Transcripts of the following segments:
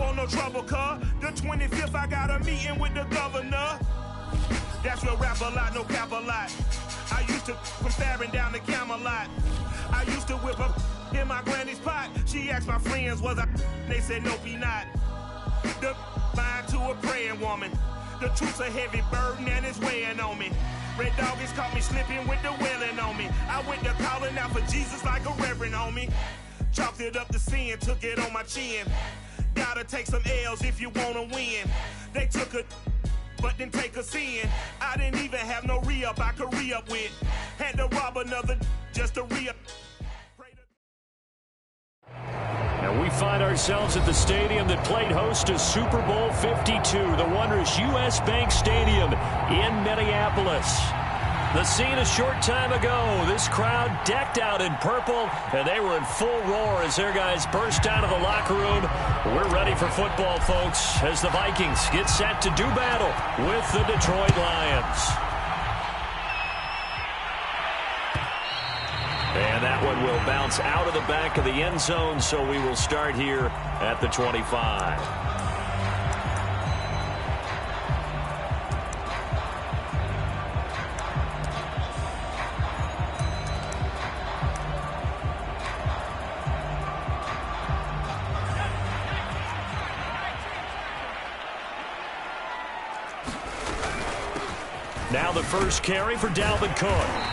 want no trouble, cuz. The 25th, I got a meeting with the governor. That's real rap a lot, no cap a lot. I used to from faring down the Camelot. I used to whip up in my granny's pot. She asked my friends, was I? They said, nope, he not. The mind to a praying woman. The truth's a heavy burden and it's weighing on me. Red doggies caught me slipping with the wailing on me. I went to calling out for Jesus like a reverend on me. Chalked it up to sin, took it on my chin. Gotta take some L's if you wanna win. They took a but didn't take a sin. I didn't even have no re-up I could re-up with. Had to rob another just to re-up. And we find ourselves at the stadium that played host to Super Bowl 52, the wondrous U.S. Bank Stadium in Minneapolis. The scene a short time ago, this crowd decked out in purple, and they were in full roar as their guys burst out of the locker room. We're ready for football, folks, as the Vikings get set to do battle with the Detroit Lions. And that one will bounce out of the back of the end zone, so we will start here at the 25. Now the first carry for Dalvin Cook.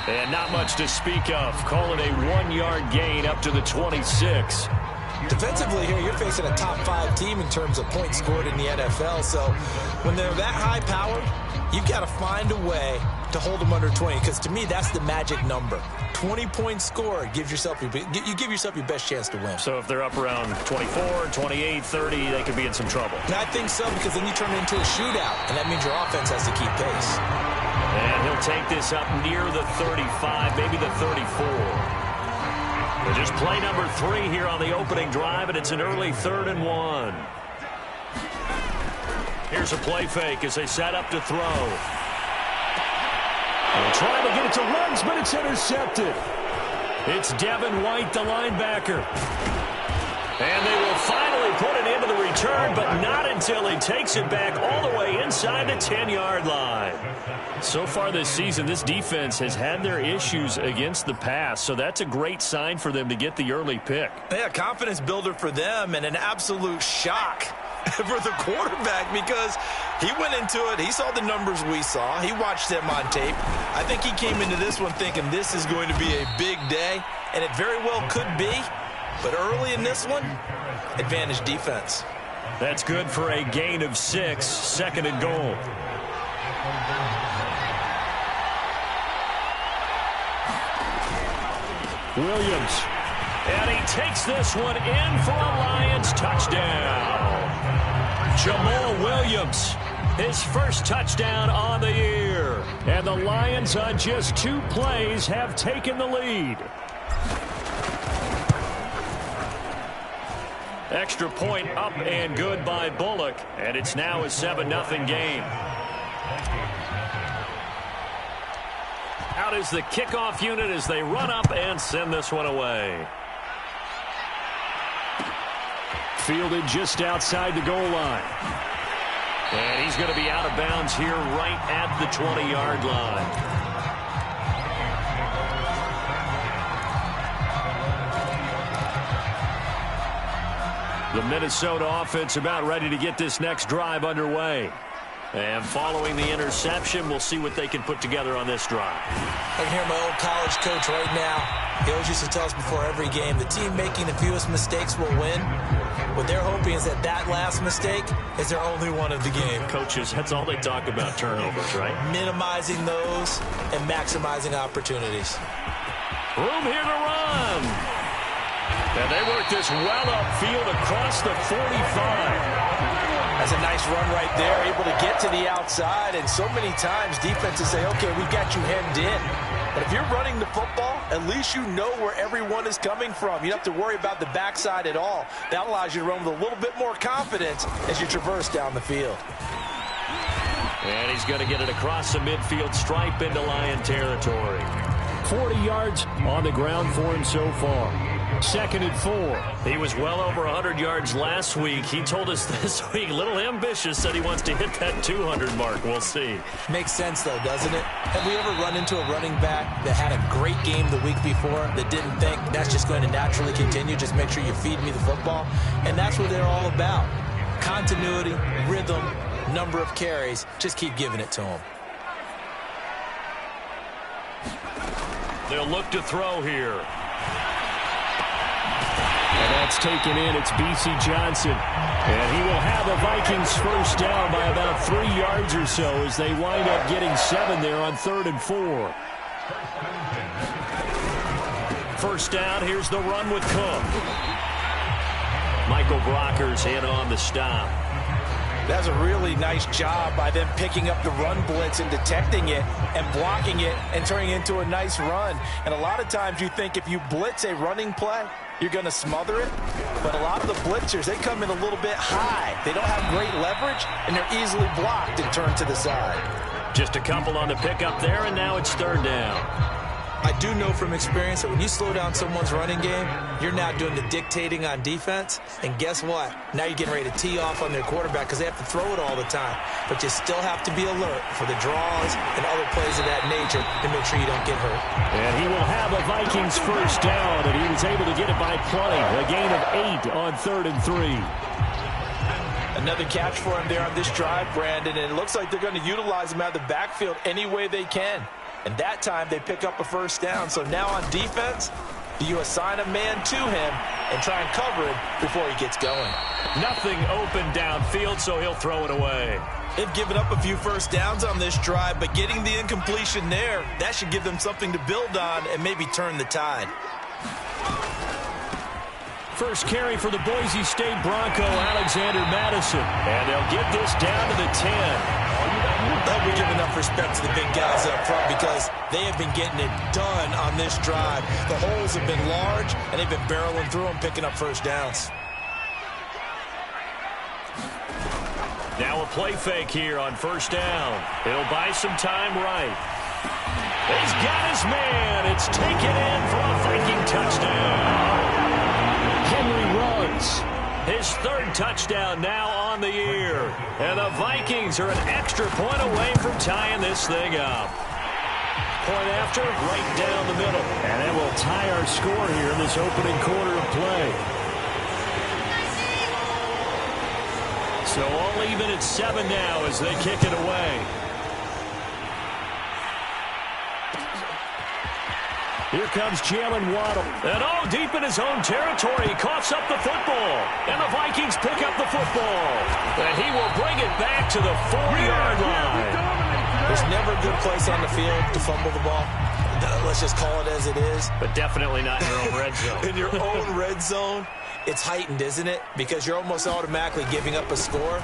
And not much to speak of. Call it a 1-yard gain up to the 26. Defensively here, you're facing a top 5 team in terms of points scored in the NFL. So when they're that high-powered, you've got to find a way to hold them under 20. Because to me, that's the magic number. 20 points scored gives yourself you give yourself your best chance to win. So if they're up around 24, 28, 30, they could be in some trouble. And I think so, because then you turn it into a shootout, and that means your offense has to keep pace. And he'll take this up near the 35, maybe the 34. But just play number 3 here on the opening drive, and it's an early 3rd and 1. Here's a play fake as they set up to throw. They'll try to get it to Ruggs, but it's intercepted. It's Devin White, the linebacker. And they will finally put it into the return, but not until he takes it back all the way inside the 10-yard line. So far this season, this defense has had their issues against the pass, so that's a great sign for them to get the early pick. Yeah, confidence builder for them and an absolute shock for the quarterback, because he went into it, he saw the numbers we saw, he watched them on tape. I think he came into this one thinking this is going to be a big day, and it very well could be. But early in this one, advantage defense. That's good for a gain of 6, 2nd and goal. Williams. And he takes this one in for a Lions touchdown. Jamal Williams, his first touchdown on the year. And the Lions on just 2 plays have taken the lead. Extra point up and good by Bullock, and it's now a 7-0 game. Out is the kickoff unit as they run up and send this one away. Fielded just outside the goal line. And he's going to be out of bounds here right at the 20-yard line. The Minnesota offense about ready to get this next drive underway. And following the interception, we'll see what they can put together on this drive. I can hear my old college coach right now. He always used to tell us before every game, the team making the fewest mistakes will win. What they're hoping is that that last mistake is their only one of the game. Coaches, that's all they talk about, turnovers, right? Minimizing those and maximizing opportunities. Room here to run. And they work this well upfield across the 45. That's a nice run right there, able to get to the outside. And so many times defenses say, okay, we've got you hemmed in. But if you're running the football, at least you know where everyone is coming from. You don't have to worry about the backside at all. That allows you to run with a little bit more confidence as you traverse down the field. And he's going to get it across the midfield stripe into Lion territory. 40 yards on the ground for him so far. 2nd and 4. He was well over 100 yards last week. He told us this week, a little ambitious, said he wants to hit that 200 mark. We'll see. Makes sense, though, doesn't it? Have we ever run into a running back that had a great game the week before that didn't think that's just going to naturally continue? Just make sure you feed me the football. And that's what they're all about. Continuity, rhythm, number of carries. Just keep giving it to them. They'll look to throw here. And that's taken in. It's B.C. Johnson. And he will have a Vikings first down by about 3 yards or so as they wind up getting 7 there on 3rd and 4. First down, here's the run with Cook. Michael Brockers in on the stop. That's a really nice job by them picking up the run blitz and detecting it and blocking it and turning it into a nice run. And a lot of times you think if you blitz a running play, you're going to smother it. But a lot of the blitzers, they come in a little bit high. They don't have great leverage, and they're easily blocked and turned to the side. Just a couple on the pickup there, and now it's 3rd down. I do know from experience that when you slow down someone's running game, you're now doing the dictating on defense. And guess what? Now you're getting ready to tee off on their quarterback because they have to throw it all the time. But you still have to be alert for the draws and other plays of that nature to make sure you don't get hurt. And he will have a Vikings first down, and he was able to get it by play. A gain of 8 on 3rd and 3. Another catch for him there on this drive, Brandon, and it looks like they're going to utilize him out of the backfield any way they can. And that time they pick up a first down. So now on defense, you assign a man to him and try and cover him before he gets going. Nothing open downfield, so he'll throw it away. They've given up a few first downs on this drive, but getting the incompletion there, that should give them something to build on and maybe turn the tide. First carry for the Boise State Bronco, Alexander Madison. And they'll get this down to the 10. They'll be giving enough respect to the big guys up front because they have been getting it done on this drive. The holes have been large, and they've been barreling through them, picking up first downs. Now a play fake here on first down. He'll buy some time right. He's got his man. It's taken in for a Viking touchdown. Henry runs. His 3rd touchdown now on the year. And the Vikings are an extra point away from tying this thing up. Point after, right down the middle. And it will tie our score here in this opening quarter of play. So all even at 7 now as they kick it away. Here comes Jalen Waddle. And deep in his own territory, he coughs up the football. And the Vikings pick up the football. And he will bring it back to the 4-yard line. There's never a good place on the field to fumble the ball. Let's just call it as it is. But definitely not in your own red zone. In your own red zone, it's heightened, isn't it? Because you're almost automatically giving up a score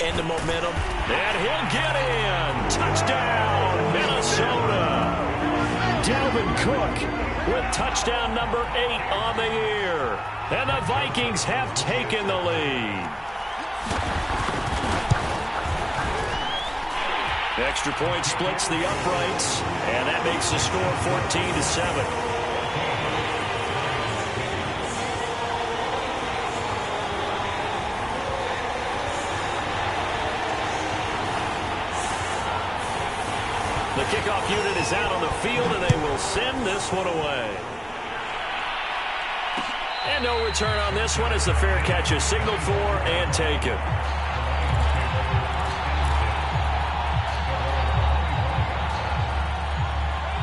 and the momentum. And he'll get in. Touchdown, Minnesota. Dalvin Cook with touchdown number 8 on the year. And the Vikings have taken the lead. Extra point splits the uprights, and that makes the score 14-7. The kickoff unit is out on the field, and they will send this one away. And no return on this one as the fair catch is signaled for and taken.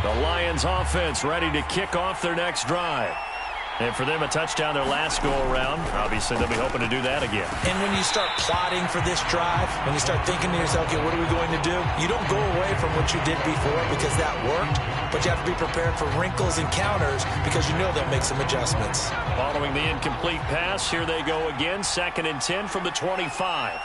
The Lions offense ready to kick off their next drive. And for them, a touchdown their last go-around. Obviously, they'll be hoping to do that again. And when you start plotting for this drive, when you start thinking to yourself, okay, what are we going to do? You don't go away from what you did before because that worked, but you have to be prepared for wrinkles and counters because you know they'll make some adjustments. Following the incomplete pass, here they go again, 2nd and 10 from the 25.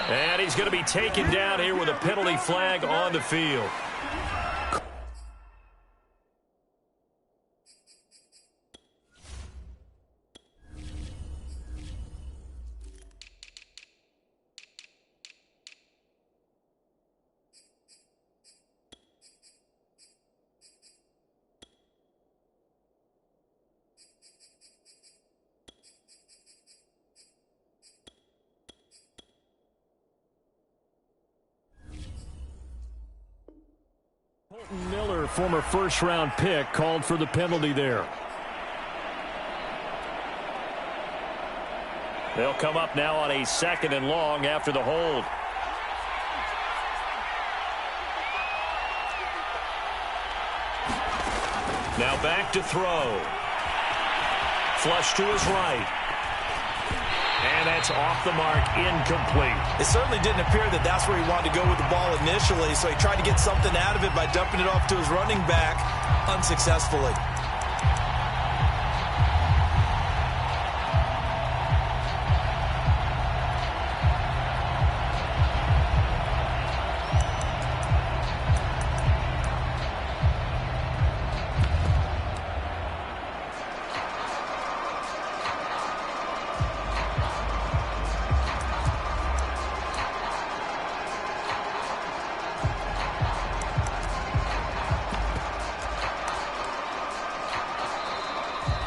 And he's going to be taken down here with a penalty flag on the field. Miller, former first-round pick, called for the penalty there. They'll come up now on a 2nd and long after the hold. Now back to throw. Flush to his right. And that's off the mark, incomplete. It certainly didn't appear that that's where he wanted to go with the ball initially, so he tried to get something out of it by dumping it off to his running back unsuccessfully.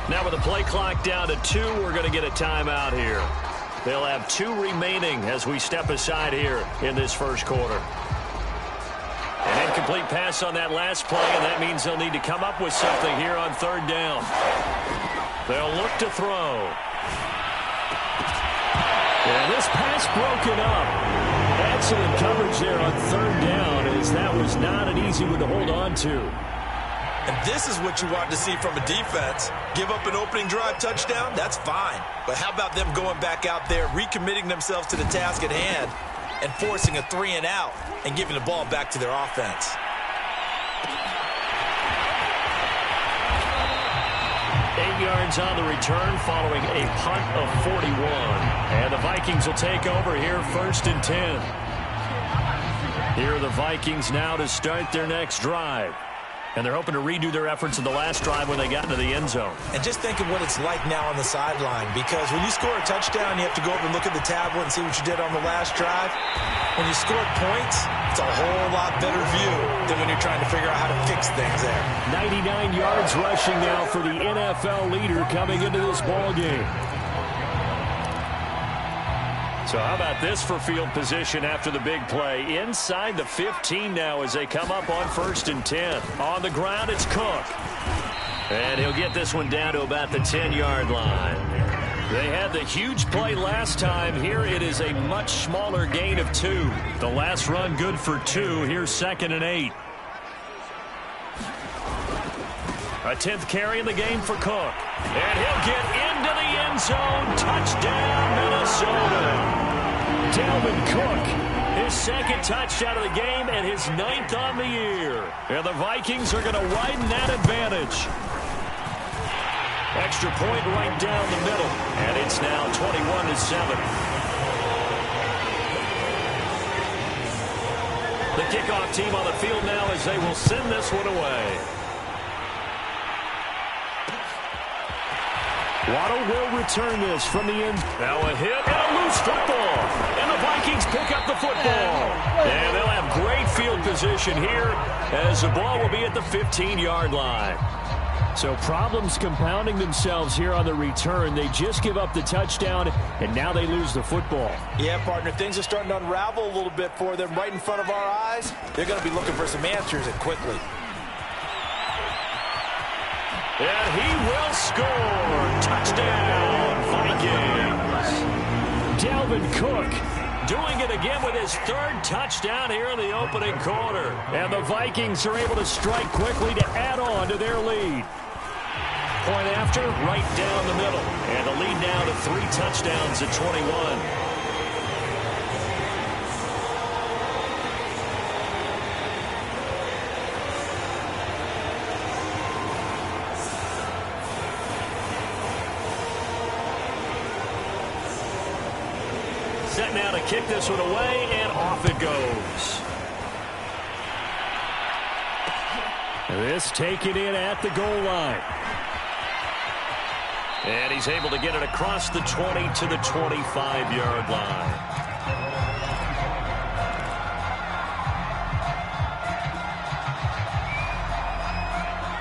Now with the play clock down to 2, we're going to get a timeout here. They'll have 2 remaining as we step aside here in this first quarter. An incomplete pass on that last play, and that means they'll need to come up with something here on 3rd down. They'll look to throw. And this pass broken up. Excellent coverage there on 3rd down, as that was not an easy one to hold on to. And this is what you want to see from a defense. Give up an opening drive touchdown, that's fine. But how about them going back out there, recommitting themselves to the task at hand, and forcing a 3-and-out and giving the ball back to their offense? Eight yards on the return following a punt of 41. And the Vikings will take over here 1st and 10. Here are the Vikings now to start their next drive. And they're hoping to redo their efforts in the last drive when they got into the end zone. And just think of what it's like now on the sideline, because when you score a touchdown, you have to go over and look at the tablet and see what you did on the last drive. When you scored points, it's a whole lot better view than when you're trying to figure out how to fix things there. 99 yards rushing now for the NFL leader coming into this ball game. So how about this for field position after the big play? Inside the 15 now as they come up on 1st and 10. On the ground, it's Cook. And he'll get this one down to about the 10-yard line. They had the huge play last time. Here it is a much smaller gain of 2. The last run good for 2. Here's 2nd and 8. A 10th carry in the game for Cook. And he'll get into the end zone. Touchdown, Minnesota. Dalvin Cook, his 2nd touchdown of the game and his 9th on the year. And the Vikings are going to widen that advantage. Extra point right down the middle. And it's now 21-7. The kickoff team on the field now as they will send this one away. Waddle will return this from the end. Now a hit and a loose football. And the Vikings pick up the football. And they'll have great field position here as the ball will be at the 15-yard line. So problems compounding themselves here on the return. They just give up the touchdown, and now they lose the football. Yeah, partner, things are starting to unravel a little bit for them right in front of our eyes. They're going to be looking for some answers, and quickly. And he will score. Touchdown, Vikings. Dalvin Cook doing it again with his 3rd touchdown here in the opening quarter. And the Vikings are able to strike quickly to add on to their lead. Point after, right down the middle. And the lead now to 3 touchdowns at 21. Set now to kick this one away, and off it goes. This taken in at the goal line. And he's able to get it across the 20 to the 25-yard line.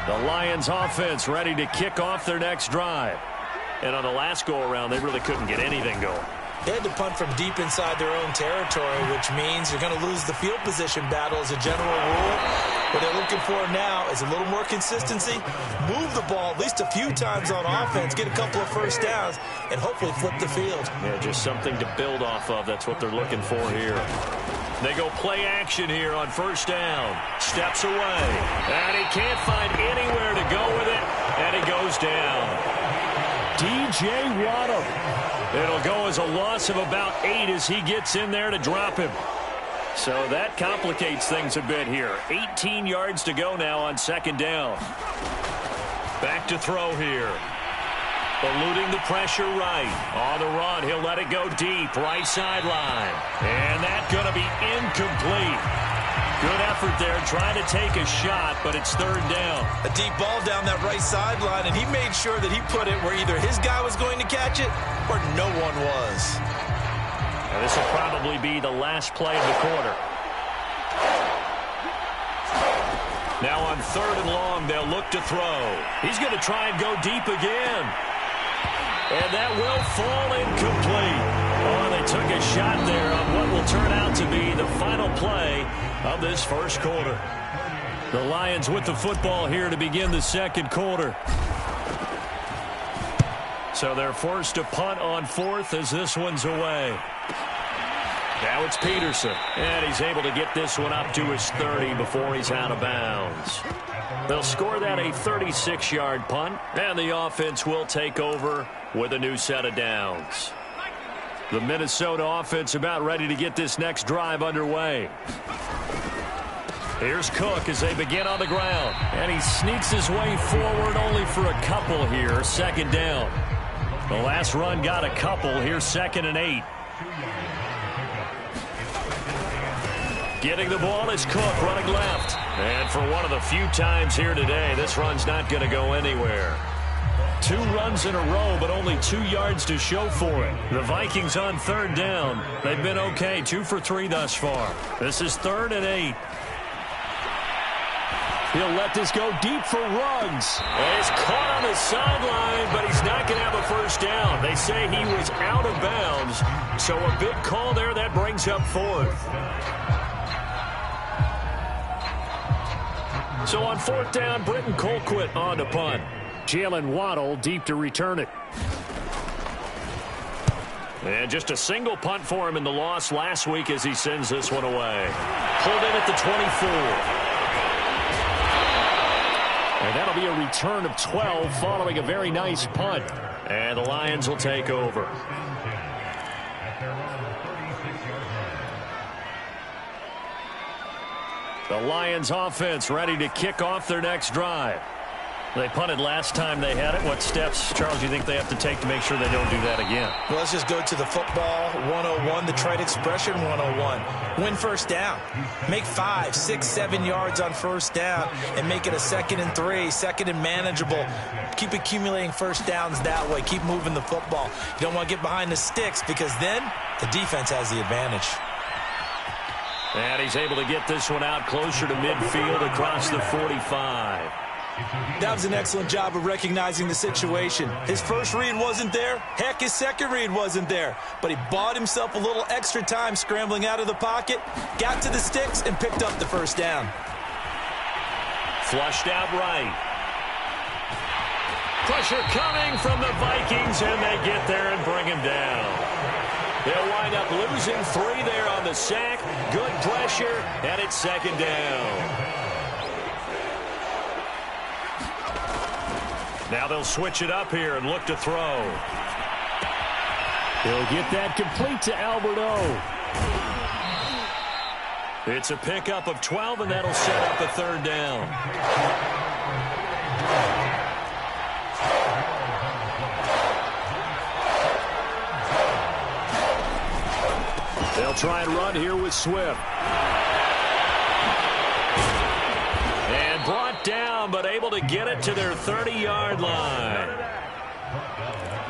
The Lions offense ready to kick off their next drive. And on the last go-around, they really couldn't get anything going. They had to punt from deep inside their own territory, which means you're going to lose the field position battle as a general rule. What they're looking for now is a little more consistency, move the ball at least a few times on offense, get a couple of first downs, and hopefully flip the field. Yeah, just something to build off of. That's what they're looking for here. They go play action here on first down. Steps away. And he can't find anywhere to go with it. And he goes down. DJ Waddle. It'll go as a loss of about 8 as he gets in there to drop him. So that complicates things a bit here. 18 yards to go now on second down. Back to throw here. Eluding the pressure right. On the run, he'll let it go deep. Right sideline. And that's going to be incomplete. Good effort there, trying to take a shot, but it's third down. A deep ball down that right sideline, and he made sure that he put it where either his guy was going to catch it or no one was. Now this will probably be the last play of the quarter. Now on third and long, they'll look to throw. He's going to try and go deep again. And that will fall incomplete. Oh, they took a shot there on what will turn out to be the final play of this first quarter. The Lions with the football here to begin the second quarter. So they're forced to punt on fourth as this one's away. Now it's Peterson, and he's able to get this one up to his 30 before he's out of bounds. They'll score that a 36-yard punt, and the offense will take over with a new set of downs. The Minnesota offense about ready to get this next drive underway. Here's Cook as they begin on the ground, and he sneaks his way forward only for a couple here, second down. The last run got a couple, here's 2nd and 8. Getting the ball is Cook running left. And for one of the few times here today, this run's not going to go anywhere. 2 runs in a row, but only 2 yards to show for it. The Vikings on third down. They've been okay, 2 for 3 thus far. This is 3rd and 8. He'll let this go deep for Ruggs. And he's caught on the sideline, but he's not going to have a first down. They say he was out of bounds, so a big call there that brings up 4th. So on 4th down, Britton Colquitt on to punt. Jalen Waddle deep to return it. And just a single punt for him in the loss last week as he sends this one away. Pulled in at the 24. And that'll be a return of 12 following a very nice punt. And the Lions will take over. The Lions offense ready to kick off their next drive. They punted last time they had it. What steps, Charles, do you think they have to take to make sure they don't do that again? Well, let's just go to the football 101, the trite expression 101. Win first down. Make 5, 6, 7 yards on first down and make it a 2nd and 3, 2nd and manageable. Keep accumulating first downs that way. Keep moving the football. You don't want to get behind the sticks because then the defense has the advantage. And he's able to get this one out closer to midfield across the 45. That was an excellent job of recognizing the situation. His first read wasn't there. Heck, his second read wasn't there. But he bought himself a little extra time scrambling out of the pocket, got to the sticks, and picked up the first down. Flushed out right. Pressure coming from the Vikings, and they get there and bring him down. They'll wind up losing 3 there on the sack. Good pressure, and it's 2nd down. Now they'll switch it up here and look to throw. He'll get that complete to Albert O. It's a pickup of 12, and that'll set up a 3rd down. They'll try and run here with Swift. And brought down, but able to get it to their 30-yard line.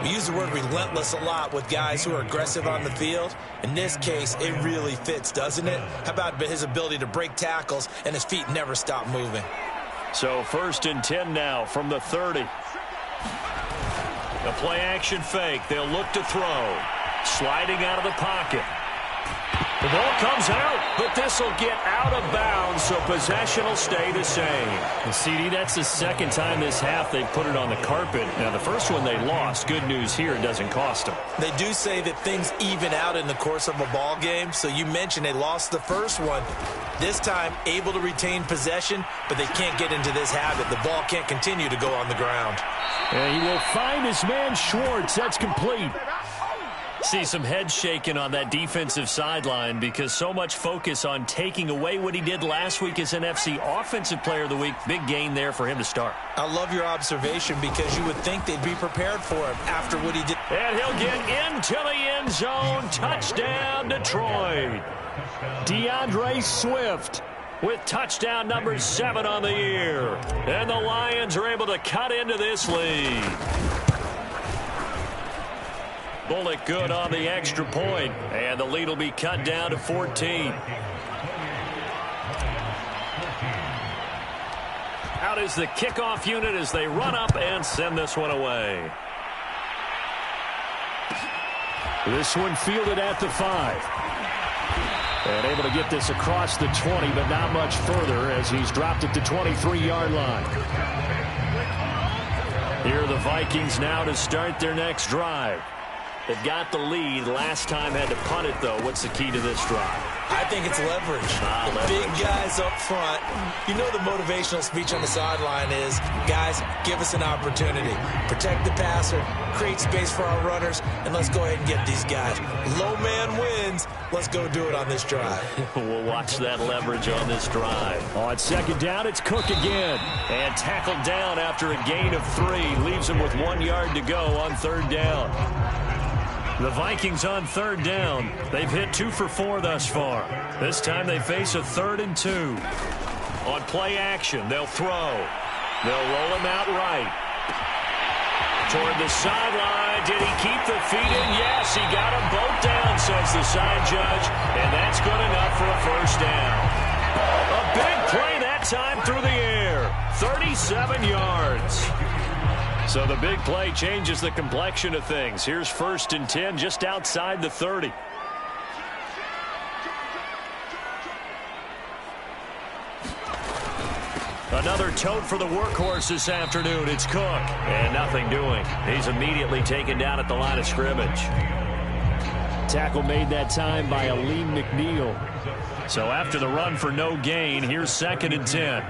We use the word relentless a lot with guys who are aggressive on the field. In this case, it really fits, doesn't it? How about his ability to break tackles and his feet never stop moving? So 1st and 10 now from the 30. The play action fake. They'll look to throw. Sliding out of the pocket. The ball comes out, but this will get out of bounds, so possession will stay the same. Well, CD, that's the second time this half they've put it on the carpet. Now, the first one they lost. Good news here, it doesn't cost them. They do say that things even out in the course of a ball game. So you mentioned they lost the first one. This time, able to retain possession, but they can't get into this habit. The ball can't continue to go on the ground. And he will find his man Schwartz. That's complete. See some head shaking on that defensive sideline because so much focus on taking away what he did last week as NFC Offensive Player of the Week. Big gain there for him to start. I love your observation because you would think they'd be prepared for him after what he did. And he'll get into the end zone. Touchdown, Detroit. DeAndre Swift with touchdown number 7 on the year. And the Lions are able to cut into this lead. Bullock good on the extra point, and the lead will be cut down to 14. Out is the kickoff unit as they run up and send this one away. This one fielded at the 5. And able to get this across the 20, but not much further as he's dropped it to 23-yard line. Here are the Vikings now to start their next drive. They've got the lead. Last time had to punt it, though. What's the key to this drive? I think it's leverage. Big guys up front. You know the motivational speech on the sideline is, guys, give us an opportunity. Protect the passer, create space for our runners, and let's go ahead and get these guys. Low man wins. Let's go do it on this drive. We'll watch that leverage on this drive. On second down, it's Cook again. And tackled down after a gain of 3. Leaves him with 1 yard to go on third down. The Vikings on third down. They've hit 2 for 4 thus far. This time they face a 3rd and 2. On play action, they'll throw. They'll roll him out right. Toward the sideline. Did he keep the feet in? Yes, he got them both down, says the side judge. And that's good enough for a first down. A big play that time through the air. 37 yards. So the big play changes the complexion of things. Here's 1st and 10 just outside the 30. Another tote for the workhorse this afternoon. It's Cook. And nothing doing. He's immediately taken down at the line of scrimmage. Tackle made that time by Aleem McNeil. So after the run for no gain, here's 2nd and 10.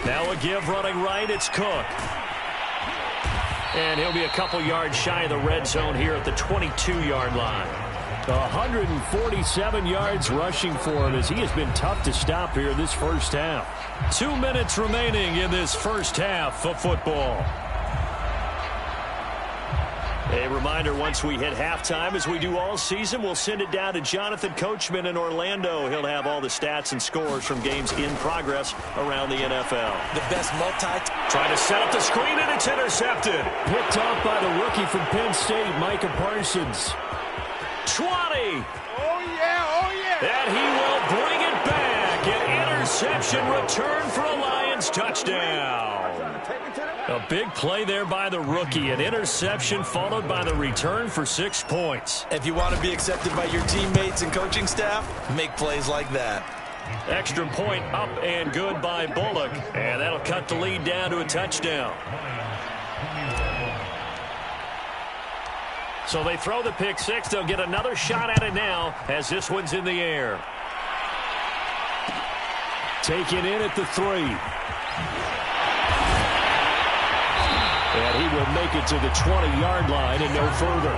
Now a give running right, it's Cook. And he'll be a couple yards shy of the red zone here at the 22-yard line. 147 yards rushing for him as he has been tough to stop here this first half. 2 minutes remaining in this first half of football. A reminder, once we hit halftime, as we do all season, we'll send it down to Jonathan Coachman in Orlando. He'll have all the stats and scores from games in progress around the NFL. The best Trying to set up the screen, and it's intercepted. Picked off by the rookie from Penn State, Micah Parsons. 20. Oh, yeah, oh, yeah. And he will bring it back. An interception return for a Lions touchdown. A big play there by the rookie. An interception followed by the return for 6 points. If you want to be accepted by your teammates and coaching staff, make plays like that. Extra point up and good by Bullock. And that'll cut the lead down to a touchdown. So they throw the pick 6. They'll get another shot at it now as this one's in the air. Taken in at the 3. And he will make it to the 20-yard line and no further.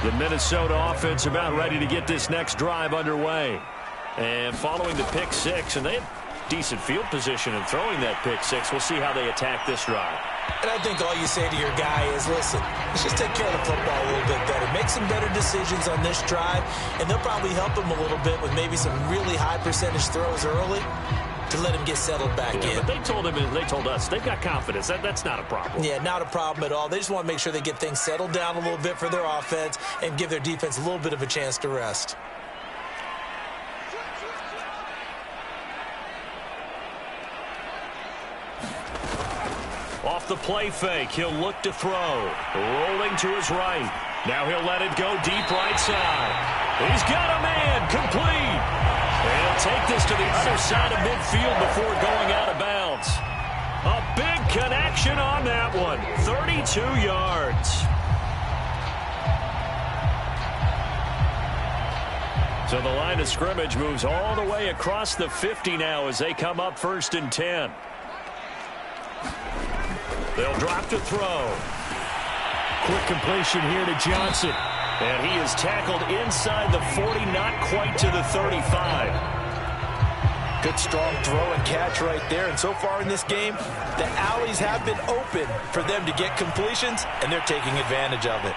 The Minnesota offense about ready to get this next drive underway. And following the pick 6, and they have decent field position in throwing that pick 6. We'll see how they attack this drive. And I think all you say to your guy is, listen, let's just take care of the football a little bit better. Make some better decisions on this drive, and they'll probably help him a little bit with maybe some really high percentage throws early to let him get settled back in. But they told us they've got confidence. That's not a problem. Yeah, not a problem at all. They just want to make sure they get things settled down a little bit for their offense and give their defense a little bit of a chance to rest. off the play fake. He'll look to throw. Rolling to his right. Now he'll let it go deep right side. He's got a man. Complete. And he'll take this to the other side of midfield before going out of bounds. A big connection on that one. 32 yards. So the line of scrimmage moves all the way across the 50 now as they come up 1st and 10. They'll drop to throw. Quick completion here to Johnson. And he is tackled inside the 40, not quite to the 35. Good strong throw and catch right there. And so far in this game, the alleys have been open for them to get completions, and they're taking advantage of it.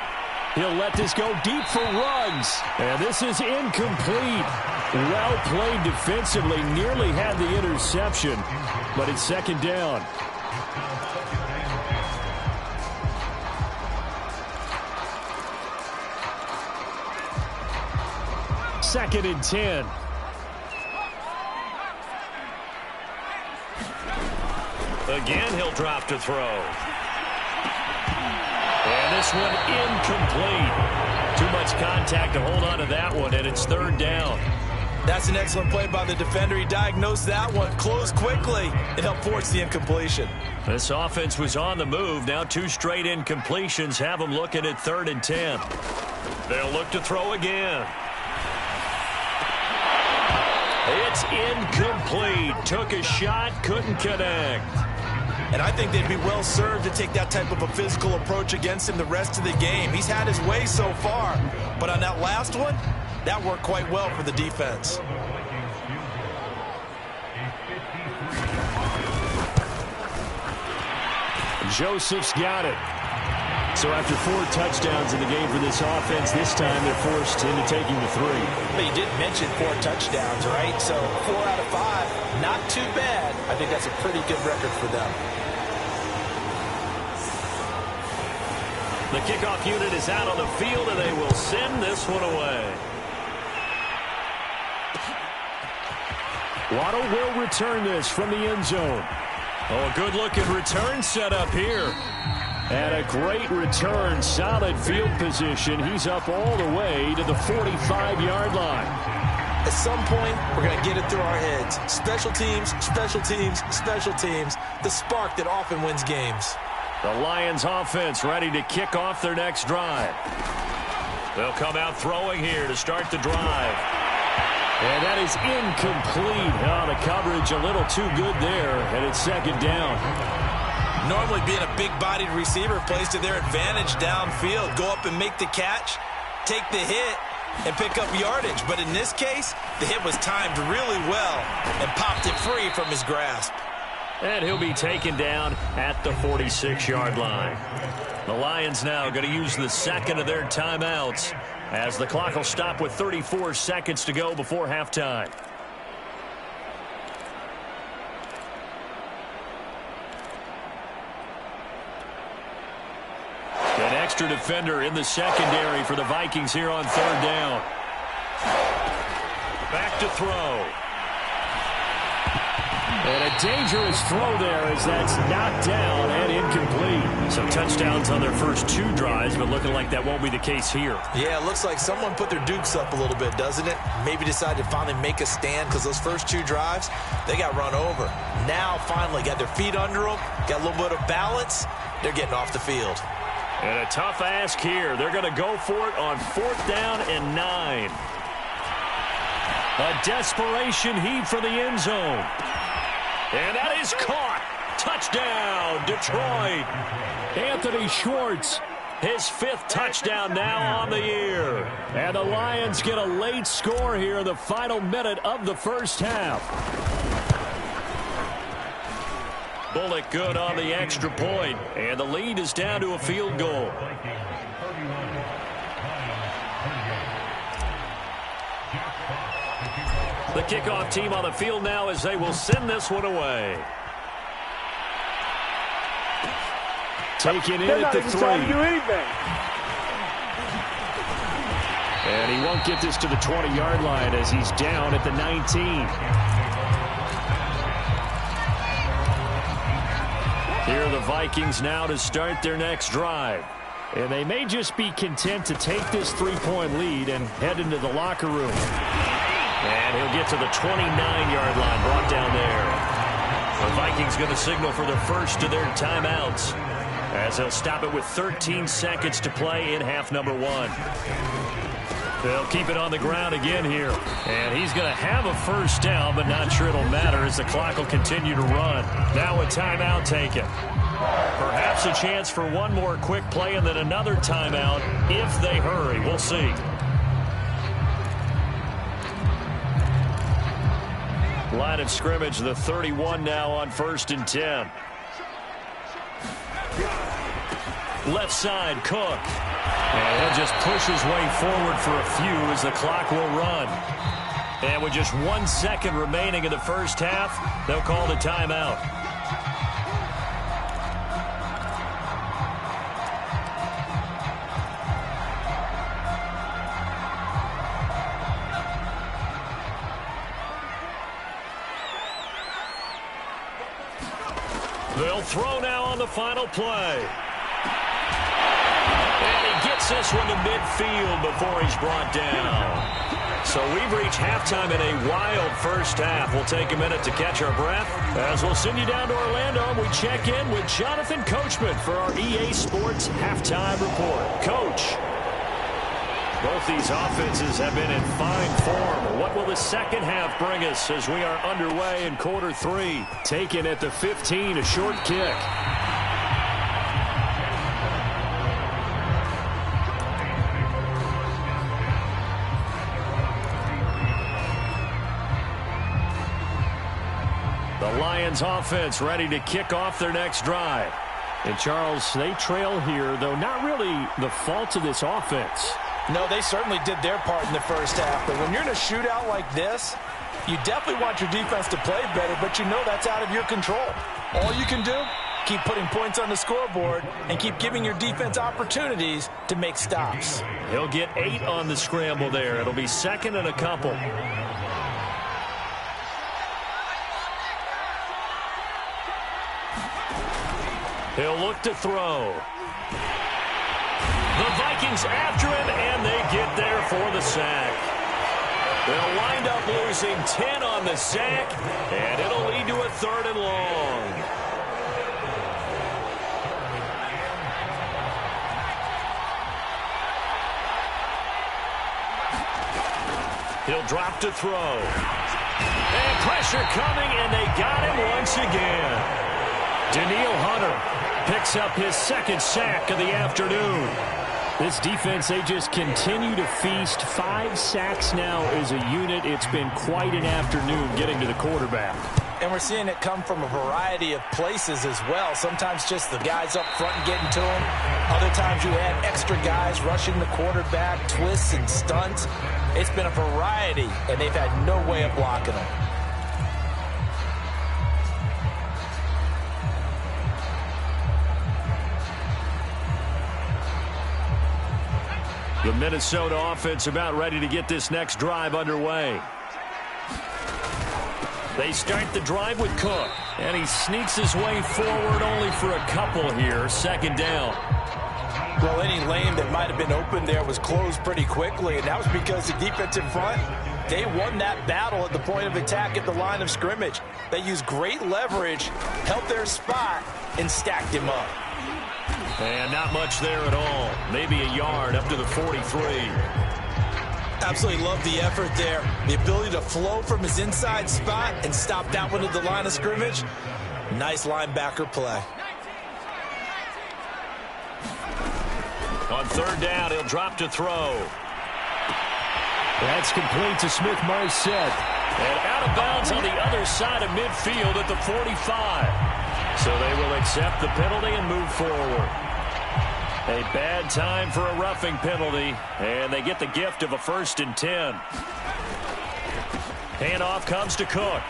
He'll let this go deep for Ruggs. And this is incomplete. Well played defensively. Nearly had the interception, but it's 2nd down. Second and 10. Again, he'll drop to throw. And this one incomplete. Too much contact to hold on to that one, and it's 3rd down. That's an excellent play by the defender. He diagnosed that one, closed quickly, and helped force the incompletion. This offense was on the move. Now 2 straight incompletions have them looking at 3rd and 10. They'll look to throw again. It's incomplete. Took a shot, couldn't connect. And I think they'd be well served to take that type of a physical approach against him the rest of the game. He's had his way so far, but on that last one, that worked quite well for the defense. Joseph's got it. So after 4 touchdowns in the game for this offense, this time they're forced into taking the 3. But you did mention 4 touchdowns, right? So 4 out of 5, not too bad. I think that's a pretty good record for them. The kickoff unit is out on the field, and they will send this one away. Waddle will return this from the end zone. Oh, a good-looking return set up here. And a great return, solid field position. He's up all the way to the 45-yard line. At some point, we're going to get it through our heads. Special teams, special teams, special teams. The spark that often wins games. The Lions offense ready to kick off their next drive. They'll come out throwing here to start the drive. And that is incomplete. Oh, the coverage a little too good there, and it's 2nd down. Normally being a big-bodied receiver plays to their advantage downfield. Go up and make the catch, take the hit, and pick up yardage. But in this case, the hit was timed really well and popped it free from his grasp. And he'll be taken down at the 46-yard line. The Lions now going to use the 2nd of their timeouts as the clock will stop with 34 seconds to go before halftime. An extra defender in the secondary for the Vikings here on 3rd down. Back to throw. And a dangerous throw there as that's knocked down and incomplete. Some touchdowns on their first 2 drives, but looking like that won't be the case here. Yeah, it looks like someone put their dukes up a little bit, doesn't it? Maybe decided to finally make a stand because those first 2 drives, they got run over. Now finally got their feet under them, got a little bit of balance. They're getting off the field. And a tough ask here. They're going to go for it on 4th down and 9. A desperation heave for the end zone. And that is caught. Touchdown, Detroit. Anthony Schwartz, his 5th touchdown now on the year. And the Lions get a late score here in the final minute of the first half. Bullock good on the extra point, and the lead is down to a field goal. The kickoff team on the field now as they will send this one away. Taken in at the 3. And he won't get this to the 20-yard line as he's down at the 19. Here are the Vikings now to start their next drive. And they may just be content to take this 3-point lead and head into the locker room. And he'll get to the 29-yard line, brought down there. The Vikings going to signal for the first of their timeouts as they'll stop it with 13 seconds to play in half number 1. They'll keep it on the ground again here. And he's going to have a first down, but not sure it'll matter as the clock will continue to run. Now a timeout taken. Perhaps a chance for one more quick play and then another timeout if they hurry. We'll see. Line of scrimmage, the 31 now on 1st and 10. Left side, Cook. And he'll just push his way forward for a few as the clock will run. And with just 1 second remaining in the first half, they'll call the timeout. They'll throw now on the final play. And he gets this one to midfield before he's brought down. So we've reached halftime in a wild first half. We'll take a minute to catch our breath as we'll send you down to Orlando and we check in with Jonathan Coachman for our EA Sports Halftime Report. Coach, both these offenses have been in fine form. What will the second half bring us as we are underway in quarter 3? Taken at the 15, a short kick. The Lions offense ready to kick off their next drive. And Charles, they trail here, though not really the fault of this offense. No, they certainly did their part in the first half. But when you're in a shootout like this, you definitely want your defense to play better, but you know that's out of your control. All you can do, keep putting points on the scoreboard and keep giving your defense opportunities to make stops. He'll get 8 on the scramble there. It'll be second and a couple. He'll look to throw. The Vikings after him, and they get there for the sack. They'll wind up losing 10 on the sack, and it'll lead to a 3rd and long. He'll drop to throw. And pressure coming, and they got him once again. Daniil Hunter picks up his 2nd sack of the afternoon. This defense, they just continue to feast. 5 sacks now as a unit. It's been quite an afternoon getting to the quarterback. And we're seeing it come from a variety of places as well. Sometimes just the guys up front and getting to him. Other times you add extra guys rushing the quarterback, twists and stunts. It's been a variety, and they've had no way of blocking them. The Minnesota offense about ready to get this next drive underway. They start the drive with Cook, and he sneaks his way forward only for a couple here. 2nd down. Well, any lane that might have been open there was closed pretty quickly, and that was because the defense in front, they won that battle at the point of attack at the line of scrimmage. They used great leverage, held their spot, and stacked him up. And not much there at all. Maybe a yard up to the 43. Absolutely love the effort there. The ability to flow from his inside spot and stop that one at the line of scrimmage. Nice linebacker play. On 3rd down, he'll drop to throw. That's complete to Smith-Marset. And out of bounds on the other side of midfield at the 45. So they will accept the penalty and move forward. A bad time for a roughing penalty, and they get the gift of a 1st and 10. Handoff comes to Cook.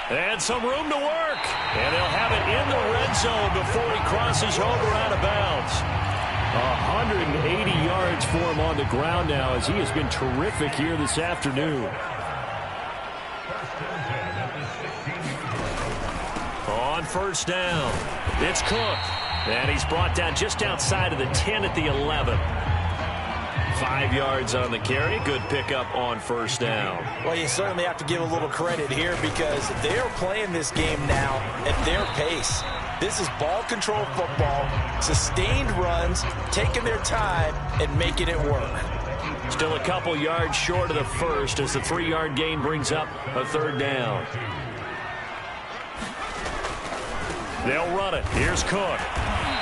And some room to work. And they'll have it in the red zone before he crosses over out of bounds. 180 yards for him on the ground now as he has been terrific here this afternoon. On first down. It's Cook. And he's brought down just outside of the 10 at the 11. 5 yards on the carry. Good pickup on first down. Well, you certainly have to give a little credit here because they're playing this game now at their pace. This is ball control football, sustained runs, taking their time and making it work. Still a couple yards short of the first as the 3-yard gain brings up a third down. They'll run it. Here's Cook.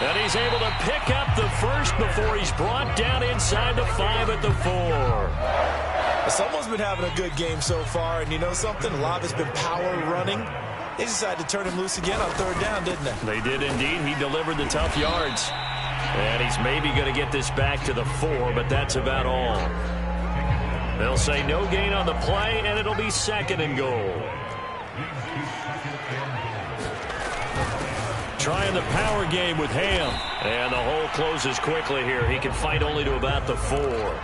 And he's able to pick up the first before he's brought down inside the 5 at the 4. Someone's been having a good game so far, and you know something? A lot has been power running. They decided to turn him loose again on third down, didn't they? They did indeed. He delivered the tough yards. And he's maybe going to get this back to the 4, but that's about all. They'll say no gain on the play, and it'll be second and goal. Trying the power game with Ham. And the hole closes quickly here. He can fight only to about the 4.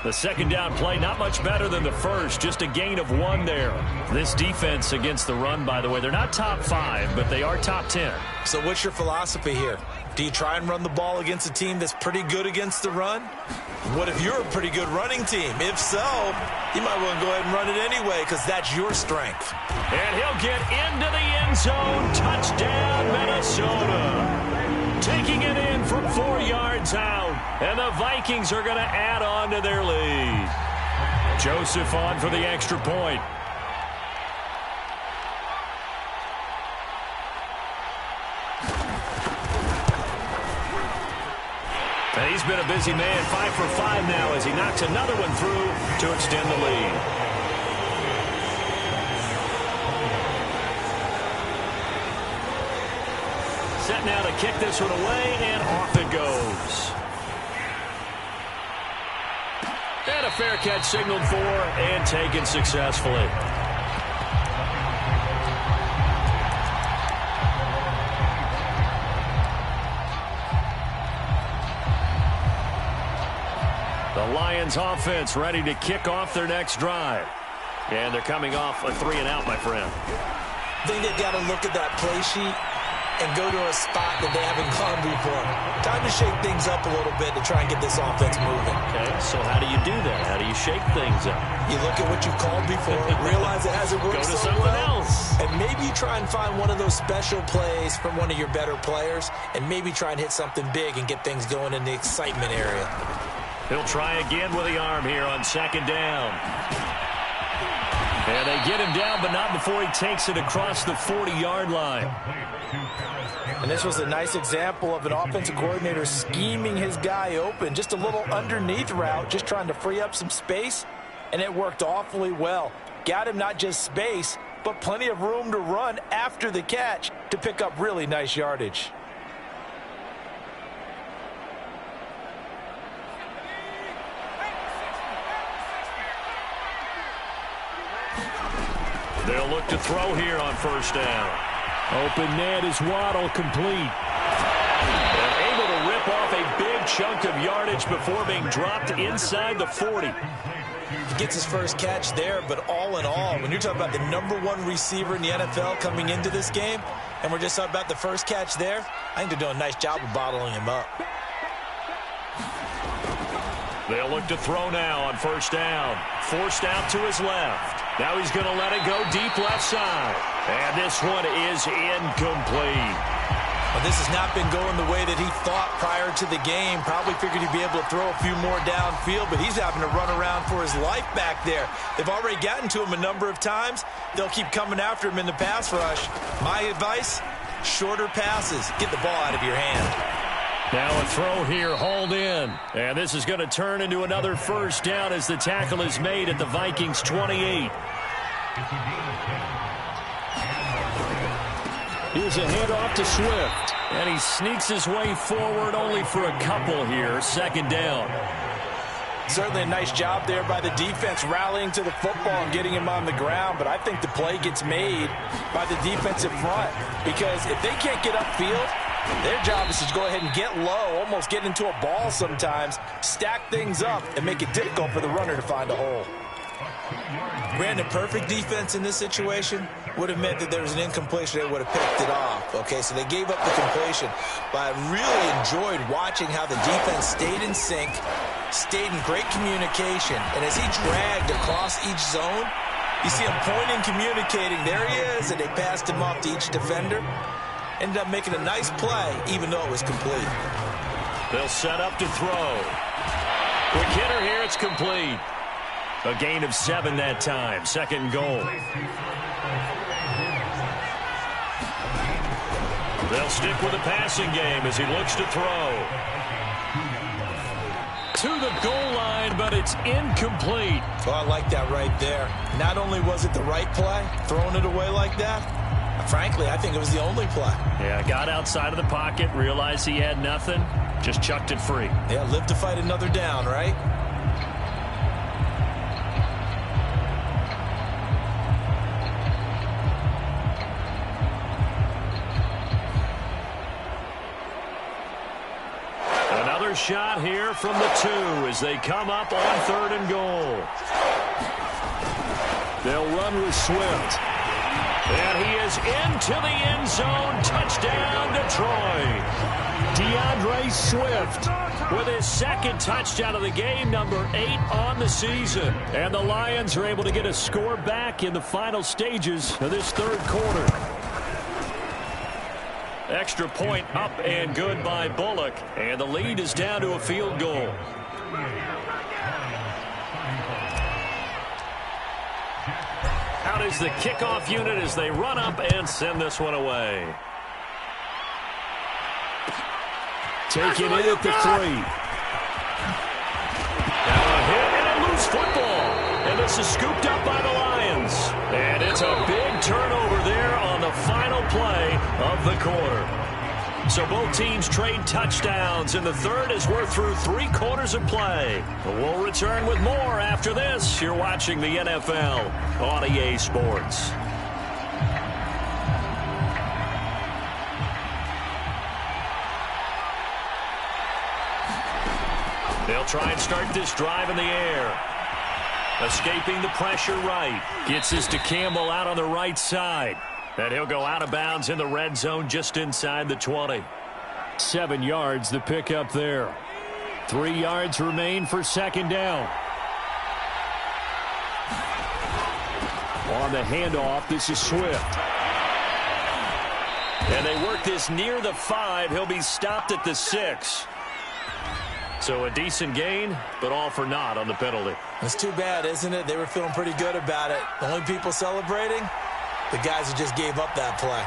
The second down play, not much better than the first. Just a gain of 1 there. This defense against the run, by the way, they're not top 5, but they are top 10. So what's your philosophy here? Do you try and run the ball against a team that's pretty good against the run? What if you're a pretty good running team? If so, you might want to go ahead and run it anyway because that's your strength. And he'll get into the end zone. Touchdown, Minnesota. Taking it in from 4 yards out. And the Vikings are going to add on to their lead. Joseph on for the extra point. And he's been a busy man, 5 for 5 now as he knocks another one through to extend the lead. Set now to kick this one away, and off it goes. And a fair catch signaled for and taken successfully. The Lions offense ready to kick off their next drive. And they're coming off a 3-and-out, my friend. I think they've got to look at that play sheet and go to a spot that they haven't gone before. Time to shake things up a little bit to try and get this offense moving. Okay, so how do you do that? How do you shake things up? You look at what you've called before, realize it hasn't worked Go to so something well, else. and maybe try and find one of those special plays from one of your better players, and maybe try and hit something big and get things going in the excitement area. He'll try again with the arm here on second down. And they get him down, but not before he takes it across the 40-yard line. And this was a nice example of an offensive coordinator scheming his guy open. Just a little underneath route, just trying to free up some space, and it worked awfully well. Got him not just space, but plenty of room to run after the catch to pick up really nice yardage. They'll look to throw here on first down. Open net is Waddle, complete. And able to rip off a big chunk of yardage before being dropped inside the 40. He gets his first catch there, but all in all, when you're talking about the #1 receiver in the NFL coming into this game, and we're just talking about the first catch there, I think they're doing a nice job of bottling him up. They'll look to throw now on first down. Forced out to his left. Now he's going to let it go deep left side. And this one is incomplete. Well, this has not been going the way that he thought prior to the game. Probably figured he'd be able to throw a few more downfield, but he's having to run around for his life back there. They've already gotten to him a number of times. They'll keep coming after him in the pass rush. My advice, shorter passes. Get the ball out of your hand. Now a throw here, hauled in. And this is going to turn into another first down as the tackle is made at the Vikings 28. Here's a handoff to Swift. And he sneaks his way forward only for a couple here. Second down. Certainly a nice job there by the defense rallying to the football and getting him on the ground. But I think the play gets made by the defensive front. Because if they can't get upfield, their job is to go ahead and get low, almost get into a ball sometimes, stack things up, and make it difficult for the runner to find a hole. Granted, perfect defense in this situation would have meant that there was an incompletion. They would have picked it off. Okay, so they gave up the completion. But I really enjoyed watching how the defense stayed in sync, stayed in great communication. And as he dragged across each zone, you see him pointing, communicating. There he is, and they passed him off to each defender. Ended up making a nice play, even though it was complete. They'll set up to throw. Quick hitter here, it's complete. A gain of 7 that time. 2nd goal. They'll stick with the passing game as he looks to throw. To the goal line, but it's incomplete. Oh, I like that right there. Not only was it the right play, throwing it away like that, frankly, I think it was the only play. Yeah, got outside of the pocket, realized he had nothing, just chucked it free. Yeah, live to fight another down, right? Shot here from the 2 as they come up on 3rd and goal. They'll run with Swift. And he is into the end zone. Touchdown, Detroit. DeAndre Swift with his 2nd touchdown of the game, number 8 on the season. And the Lions are able to get a score back in the final stages of this 3rd quarter. Extra point up and good by Bullock. And the lead is down to a field goal. Out is the kickoff unit as they run up and send this one away. Taken in at the 3. Now a hit and a loose football. And this is scooped up by the Lions. And it's a big turnover there on the final play of the quarter. So both teams trade touchdowns, and the 3rd as we're through 3 quarters of play. We'll return with more after this. You're watching the NFL on EA Sports. They'll try and start this drive in the air. Escaping the pressure right. Gets this to Campbell out on the right side. And he'll go out of bounds in the red zone just inside the 20. 7 yards the pickup there. 3 yards remain for 2nd down. On the handoff, this is Swift. And they work this near the 5. He'll be stopped at the 6. So a decent gain, but all for naught on the penalty. It's too bad, isn't it? They were feeling pretty good about it. The only people celebrating, the guys who just gave up that play.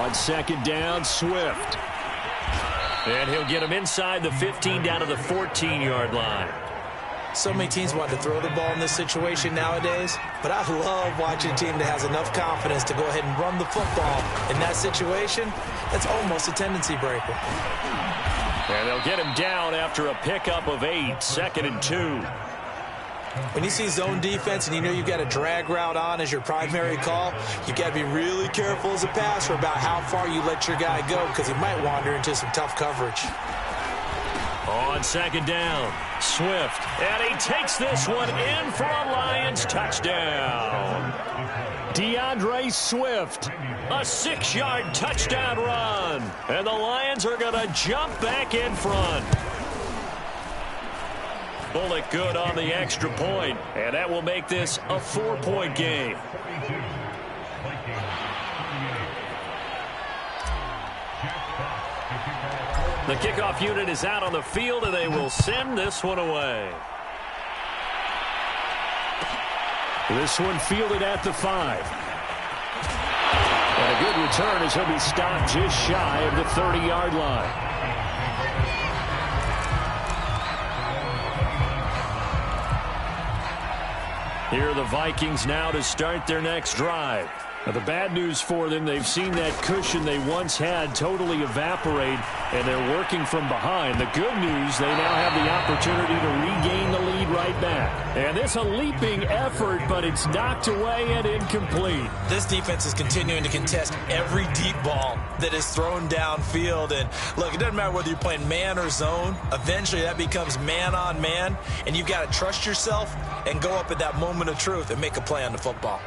On 2nd down, Swift. And he'll get him inside the 15 down to the 14-yard line. So many teams want to throw the ball in this situation nowadays, but I love watching a team that has enough confidence to go ahead and run the football. In that situation, that's almost a tendency breaker. And they'll get him down after a pickup of 8, 2nd and 2. When you see zone defense and you know you've got a drag route on as your primary call, you've got to be really careful as a passer about how far you let your guy go because he might wander into some tough coverage. On 2nd down, Swift, and he takes this one in for a Lions touchdown. DeAndre Swift, a 6-yard touchdown run, and the Lions are going to jump back in front. Bullock good on the extra point, and that will make this a 4-point game. The kickoff unit is out on the field, and they will send this one away. This one fielded at the 5. And a good return as he'll be stopped just shy of the 30-yard line. Here are the Vikings now to start their next drive. Now, the bad news for them, they've seen that cushion they once had totally evaporate, and they're working from behind. The good news, they now have the opportunity to regain the lead right back. And it's a leaping effort, but it's knocked away and incomplete. This defense is continuing to contest every deep ball that is thrown downfield. And look, it doesn't matter whether you're playing man or zone. Eventually, that becomes man on man, and you've got to trust yourself and go up at that moment of truth and make a play on the football.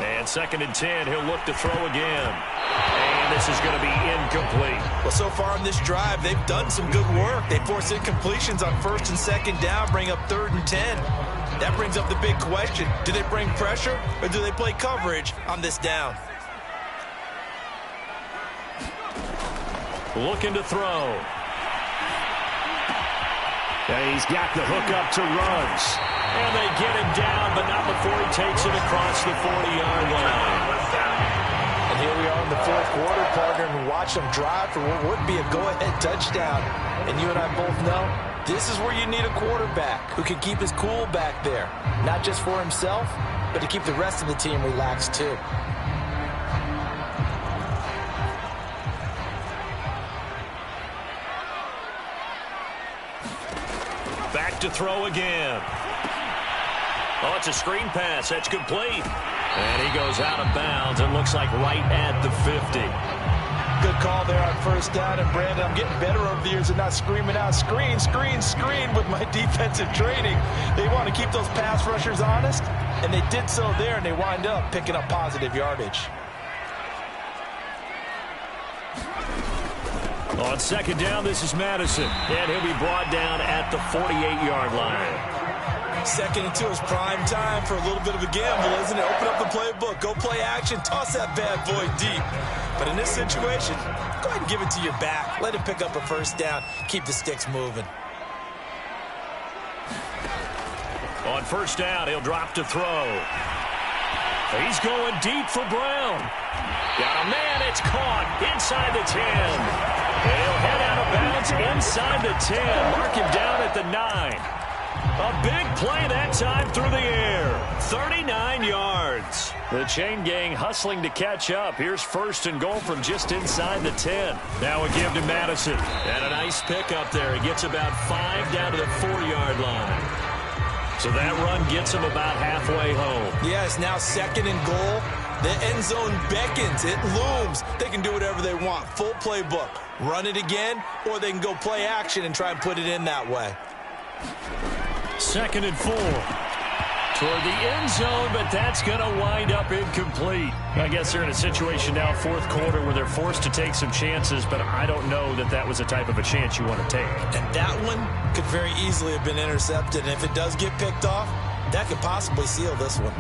And 2nd and 10, he'll look to throw again. And this is going to be incomplete. Well, so far in this drive, they've done some good work. They force incompletions on 1st and 2nd down, bring up 3rd and 10. That brings up the big question. Do they bring pressure or do they play coverage on this down? Looking to throw. And he's got the hook up to Ruggs. And they get him down, but not before he takes it across the 40-yard line. And here we are in the 4th quarter, partner, and watch them drive for what would be a go-ahead touchdown. And you and I both know this is where you need a quarterback who can keep his cool back there, not just for himself, but to keep the rest of the team relaxed too. Back to throw again. Oh, it's a screen pass. That's complete. And he goes out of bounds. It looks like right at the 50. Good call there on 1st down. And, Brandon, I'm getting better over the years and not screaming out, screen, screen, screen with my defensive training. They want to keep those pass rushers honest, and they did so there, and they wind up picking up positive yardage. On 2nd down, this is Madison. And he'll be brought down at the 48-yard line. 2nd and 2 is prime time for a little bit of a gamble, isn't it? Open up the playbook, go play action, toss that bad boy deep. But in this situation, go ahead and give it to your back. Let him pick up a 1st down, keep the sticks moving. On 1st down, he'll drop to throw. He's going deep for Brown. Got a man, it's caught inside the 10. He'll head out of bounds inside the 10. Mark him down at the 9. A big play that time through the air. 39 yards. The chain gang hustling to catch up. Here's 1st and goal from just inside the 10. Now a give to Madison. And a nice pick up there. He gets about 5 down to the 4-yard line. So that run gets him about halfway home. Yeah, it's now 2nd and goal. The end zone beckons. It looms. They can do whatever they want. Full playbook. Run it again, or they can go play action and try and put it in that way. 2nd and 4. Toward the end zone, but that's going to wind up incomplete. I guess they're in a situation now, 4th quarter, where they're forced to take some chances, but I don't know that that was the type of a chance you want to take. And that one could very easily have been intercepted. And if it does get picked off, that could possibly seal this one.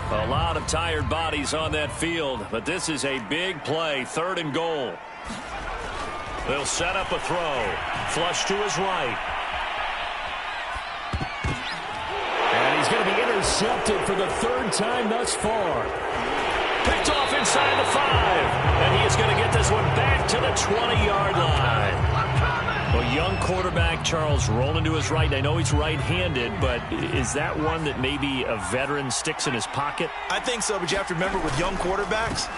A lot of tired bodies on that field, but this is a big play. 3rd and goal. They'll set up a throw. Flush to his right. And he's going to be intercepted for the 3rd time thus far. Picked off inside the 5. And he is going to get this one back to the 20-yard line. Well, young quarterback Charles rolling to his right. I know he's right-handed, but is that one that maybe a veteran sticks in his pocket? I think so, but you have to remember with young quarterbacks,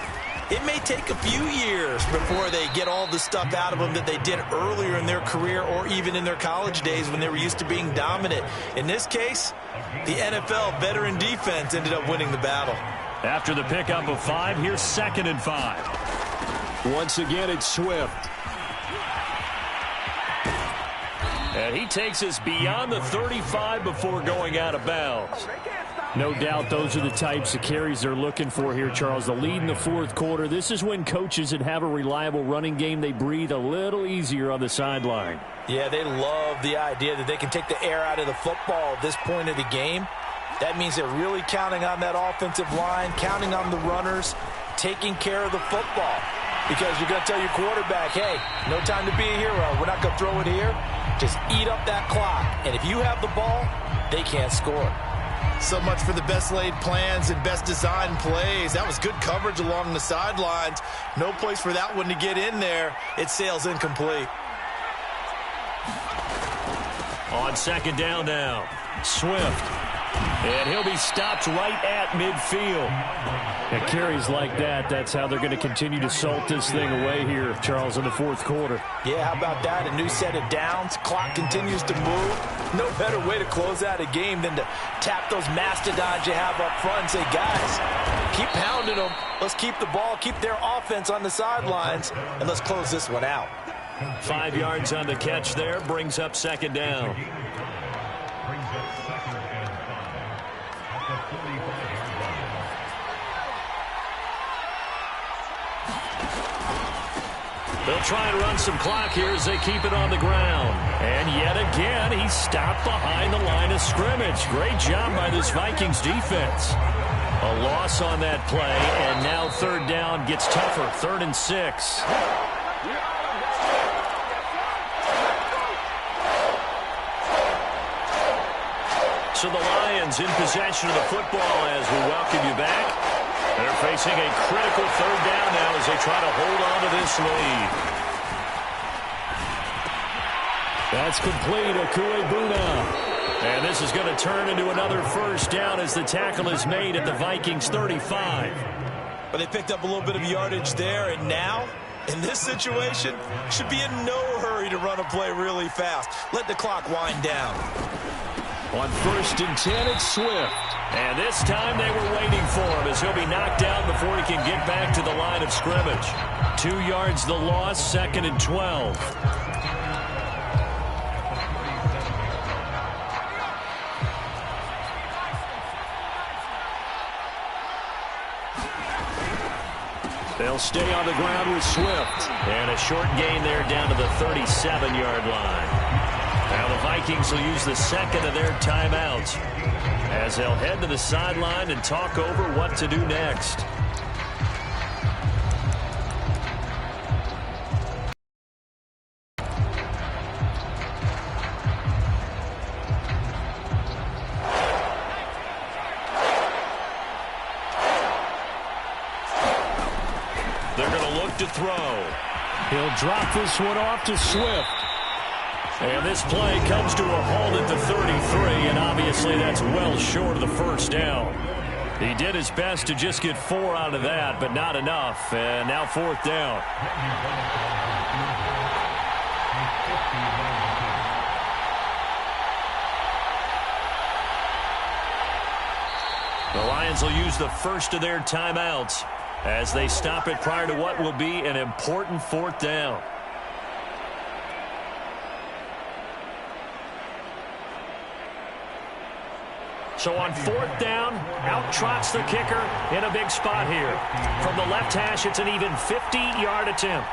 it may take a few years before they get all the stuff out of them that they did earlier in their career or even in their college days when they were used to being dominant. In this case, the NFL veteran defense ended up winning the battle. After the pickup of 5, here's 2nd and 5. Once again, it's Swift. And he takes us beyond the 35 before going out of bounds. No doubt those are the types of carries they're looking for here, Charles. The lead in the 4th quarter. This is when coaches that have a reliable running game, they breathe a little easier on the sideline. Yeah, they love the idea that they can take the air out of the football at this point of the game. That means they're really counting on that offensive line, counting on the runners, taking care of the football. Because you're going to tell your quarterback, hey, no time to be a hero. We're not going to throw it here. Just eat up that clock. And if you have the ball, they can't score. So much for the best laid plans and best designed plays. That was good coverage along the sidelines. No place for that one to get in there. It sails incomplete. On 2nd down now, Swift And he'll be stopped right at midfield. At carries like that, that's how they're going to continue to salt this thing away here, Charles, in the fourth quarter. Yeah, how about that? A new set of downs. Clock continues to move. No better way to close out a game than to tap those mastodons you have up front and say, guys, keep pounding them. Let's keep the ball, keep their offense on the sidelines, and let's close this one out. 5 yards on the catch there, brings up second down. They'll try and run some clock here as they keep it on the ground. And yet again, he's stopped behind the line of scrimmage. Great job by this Vikings defense. A loss on that play, and now third down gets tougher. 3rd and 6. So the Lions in possession of the football as we welcome you back. They're facing a critical third down now as they try to hold on to this lead. That's complete, Akuebuna. And this is going to turn into another first down as the tackle is made at the Vikings 35. But they picked up a little bit of yardage there, and now, in this situation, should be in no hurry to run a play really fast. Let the clock wind down. On 1st and 10, it's Swift. And this time they were waiting for him as he'll be knocked down before he can get back to the line of scrimmage. 2 yards the loss, 2nd and 12. They'll stay on the ground with Swift. And a short gain there down to the 37-yard line. Now the Vikings will use the second of their timeouts as they'll head to the sideline and talk over what to do next. They're going to look to throw. He'll drop this one off to Swift. And this play comes to a halt at the 33, and obviously that's well short of the first down. He did his best to just get 4 out of that, but not enough. And now 4th down. The Lions will use the first of their timeouts as they stop it prior to what will be an important 4th down. So on 4th down, out trots the kicker in a big spot here. From the left hash, it's an even 50-yard attempt.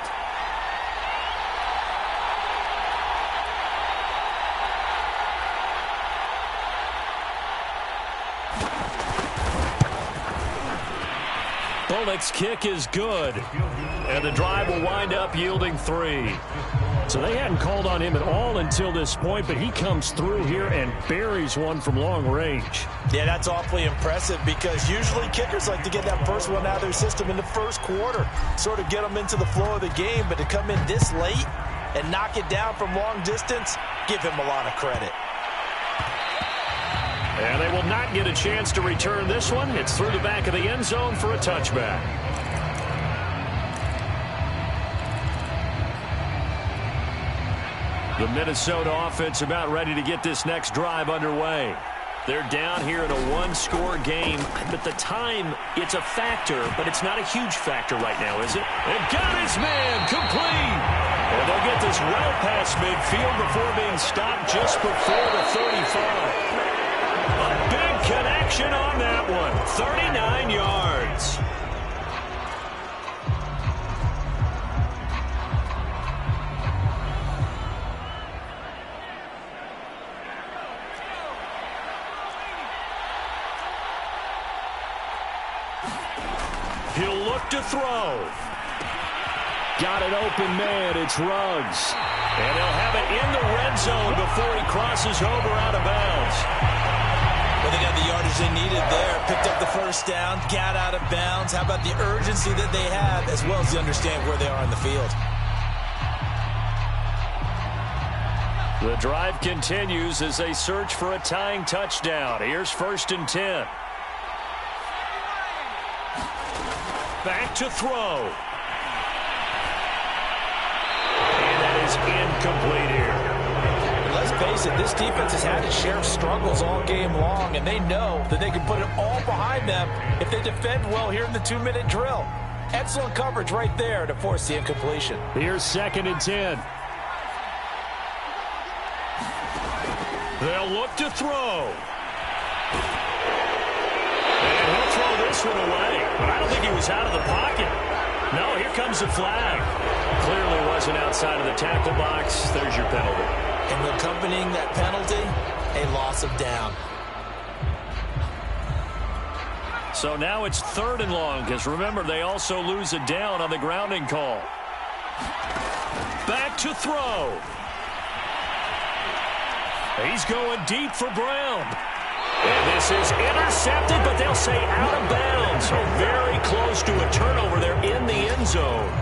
Bullock's kick is good. And the drive will wind up yielding 3. So they hadn't called on him at all until this point, but he comes through here and buries one from long range. Yeah, that's awfully impressive because usually kickers like to get that first one out of their system in the first quarter, sort of get them into the flow of the game, but to come in this late and knock it down from long distance, give him a lot of credit. And they will not get a chance to return this one. It's through the back of the end zone for a touchback. The Minnesota offense about ready to get this next drive underway. They're down here in a one-score game, but the time, it's a factor, but it's not a huge factor right now, is it? And got his man complete. And they'll get this well past midfield before being stopped just before the 35. A big connection on that one. 39 yards. He'll look to throw. Got an open man. It's Ruggs. And he'll have it in the red zone before he crosses over out of bounds. Well, they got the yardage they needed there. Picked up the first down, got out of bounds. How about the urgency that they have, as well as they understand where they are in the field? The drive continues as they search for a tying touchdown. Here's 1st and 10. Back to throw. And that is incomplete here. Let's face it, this defense has had its share of struggles all game long, and they know that they can put it all behind them if they defend well here in the 2-minute drill. Excellent coverage right there to force the incompletion. Here's 2nd and 10. They'll look to throw. And he'll throw this one away. But I don't think he was out of the pocket. No, here comes the flag. Clearly wasn't outside of the tackle box. There's your penalty. And accompanying that penalty, a loss of down. So now it's 3rd and long, because remember, they also lose a down on the grounding call. Back to throw. He's going deep for Brown. And this is intercepted, but they'll say out of bounds. So very close to a turnover there in the end zone.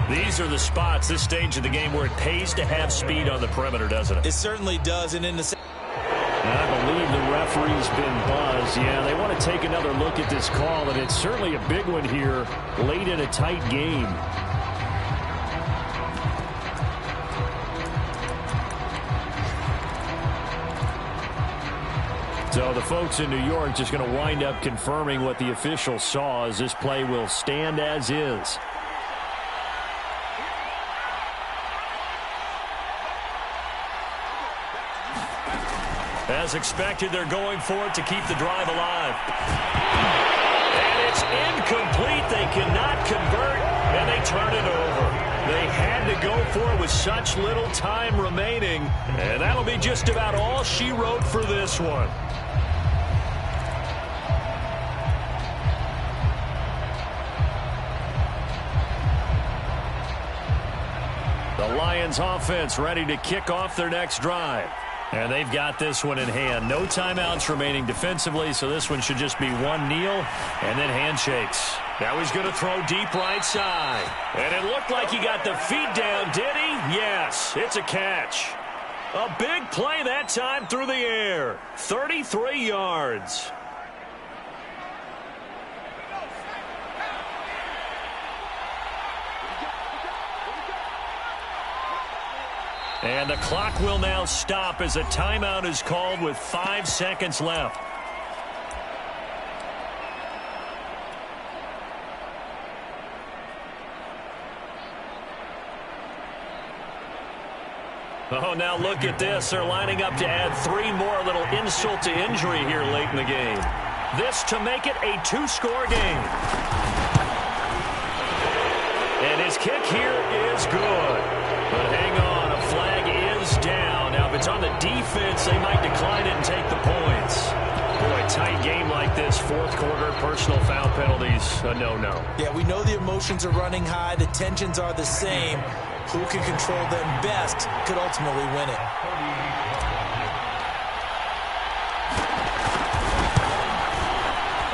These are the spots, this stage of the game, where it pays to have speed on the perimeter, doesn't it? It certainly does. And in the I believe the referee's been buzzed. Yeah, they want to take another look at this call, and it's certainly a big one here late in a tight game. So the folks in New York just going to wind up confirming what the official saw, as this play will stand as is. As expected, they're going for it to keep the drive alive. And it's incomplete. They cannot convert, and they turn it over. They had to go for it with such little time remaining, and that'll be just about all she wrote for this one. The Lions offense ready to kick off their next drive. And they've got this one in hand. No timeouts remaining defensively, so this one should just be one kneel and then handshakes. Now he's going to throw deep right side. And it looked like he got the feet down, did he? Yes, it's a catch. A big play that time through the air. 33 yards. And the clock will now stop as a timeout is called with 5 seconds left. Oh, now look at this. They're lining up to add 3 more, a little insult to injury here late in the game. This to make it a 2-score game. And his kick here is good. But hang on. Flag is down. Now, if it's on the defense, they might decline it and take the points. Boy, a tight game like this, 4th quarter, personal foul penalties, a no-no. Yeah, we know the emotions are running high. The tensions are the same. Who can control them best could ultimately win it.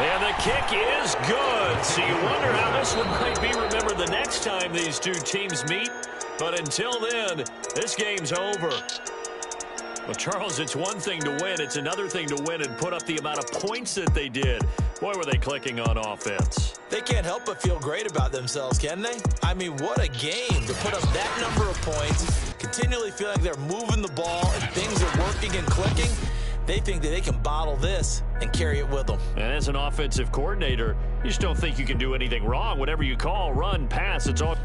And the kick is good. So you wonder how this one might be remembered the next time these two teams meet. But until then, this game's over. Well, Charles, it's one thing to win. It's another thing to win and put up the amount of points that they did. Boy, were they clicking on offense. They can't help but feel great about themselves, can they? I mean, what a game to put up that number of points, continually feeling like they're moving the ball and things are working and clicking. They think that they can bottle this and carry it with them. And as an offensive coordinator, you just don't think you can do anything wrong. Whatever you call, run, pass, it's all...